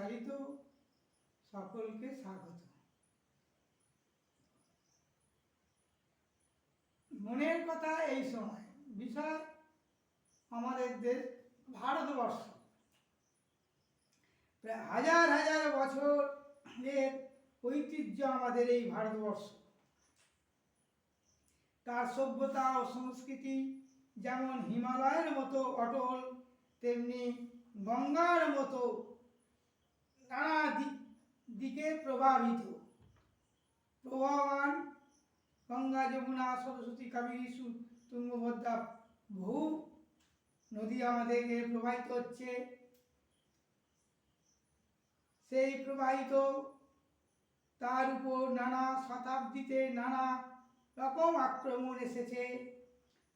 চালিত সকলকে স্বাগত। মনের কথা এই সময় বিষয় আমাদের দেশ ভারতবর্ষ। প্রায় হাজার হাজার বছরের ঐতিহ্য আমাদের এই ভারতবর্ষ। তার সভ্যতা ও সংস্কৃতি যেমন হিমালয়ের মতো অটল, তেমনি গঙ্গার মতো নানা দিকে প্রবাহমান। গঙ্গা, যমুনা, সরস্বতী, কাবেরী, তুঙ্গভদ্রা বহু নদী আমাদেরকে প্রবাহিত হচ্ছে। সেই প্রবাহিত তার উপর নানা শতাব্দীতে নানা রকম আক্রমণ এসেছে।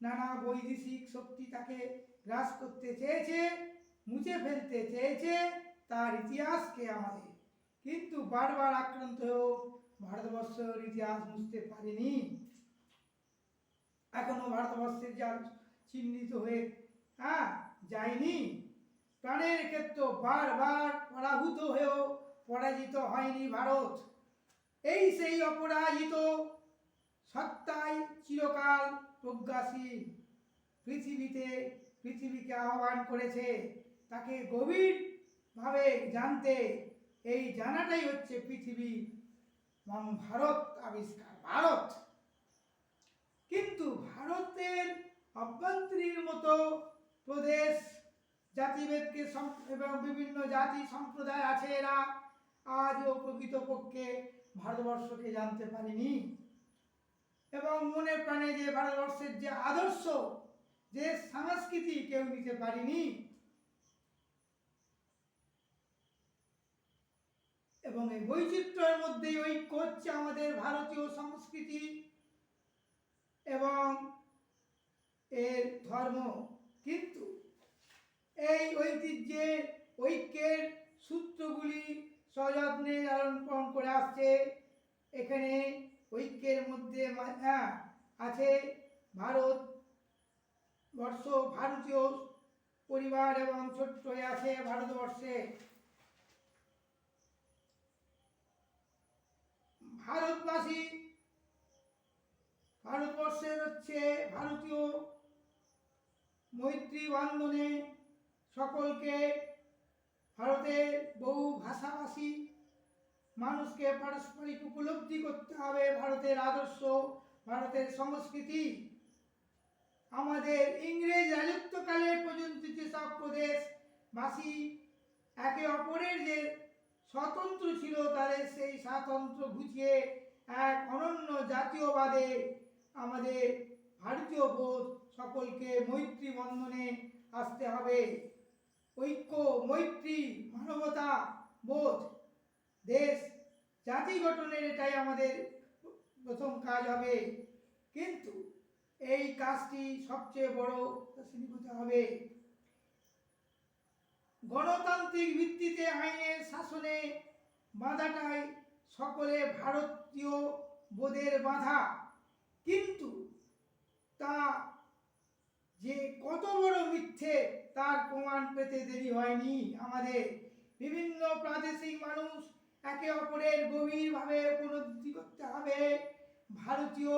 নানা বৈদেশিক শক্তি তাকে গ্রাস করতে চেয়েছে, মুছে ফেলতে চেয়েছে তার ইতিহাসকে আমাদের, কিন্তু বারবার আক্রান্ত হয়েও ভারতবর্ষের ইতিহাস মুছতে পারেনি। এখনো ভারতবর্ষের যা চিহ্নিত হয়ে যায়নি। প্রাণের ক্ষেত্রে বারবার পরাভূত হয়েও পরাজিত হয়নি ভারত। এই সেই অপরাজিত সত্তাই চিরকাল প্রজ্ঞাশীল পৃথিবীকে আহ্বান করেছে তাকে গভীরভাবে জানতে। এই জানাটাই হচ্ছে পৃথিবী এবং ভারত আবিষ্কার, ভারত। কিন্তু ভারতের অভ্যন্তরীণ মতো প্রদেশ জাতিভেদকে এবং বিভিন্ন জাতি সম্প্রদায় আছে, এরা আজও প্রকৃতপক্ষে ভারতবর্ষকে জানতে পারেনি এবং মনে প্রাণে যে ভারতবর্ষের যে আদর্শ, যে সংস্কৃতি কেউ নিতে পারেনি। এবং এই বৈচিত্র্যের মধ্যেই ঐক্য হচ্ছে আমাদের ভারতীয় সংস্কৃতি এবং এর ধর্ম। কিন্তু এই ঐক্যের সূত্রগুলি সযত্নে লালন পালন করে আসছে। এখানে ঐক্যের মধ্যে আছে ভারতবর্ষ, ভারতীয় পরিবার এবং ছোট্ট আছে ভারতবর্ষে। ভারতবাসী, ভারতবর্ষের হচ্ছে ভারতীয় মৈত্রী বন্ধনে সকলকে, ভারতের বহু ভাষাভাষী মানুষকে পারস্পরিক উপলব্ধি করতে হবে ভারতের আদর্শ, ভারতের সংস্কৃতি। আমাদের ইংরেজ রাজত্বকালে পর্যন্ত যেসব প্রদেশবাসী একে অপরের যে স্বতন্ত্র ছিল, তাদের সেই স্বাতন্ত্র্য ঘুচিয়ে এক অনন্য জাতীয়বাদে আমাদের ভারতীয় বোধ সকলকে মৈত্রী বন্ধনে আসতে হবে। ঐক্য, মৈত্রী, মানবতা বোধ, দেশ জাতি গঠনের এটাই আমাদের প্রথম কাজ হবে। কিন্তু এই কাজটি সবচেয়ে বড় হতে হবে গণতান্ত্রিক ভিত্তিতে আইনের শাসনে বাঁধাটাই সকলে ভারতীয় বোধের বাঁধা। কিন্তু তা যে কত বড় মিথ্যে তার প্রমাণ পেতে দেরি হয়নি। আমাদের বিভিন্ন প্রাদেশিক মানুষ একে অপরের গভীরভাবে উপলব্ধি করতে হবে ভারতীয়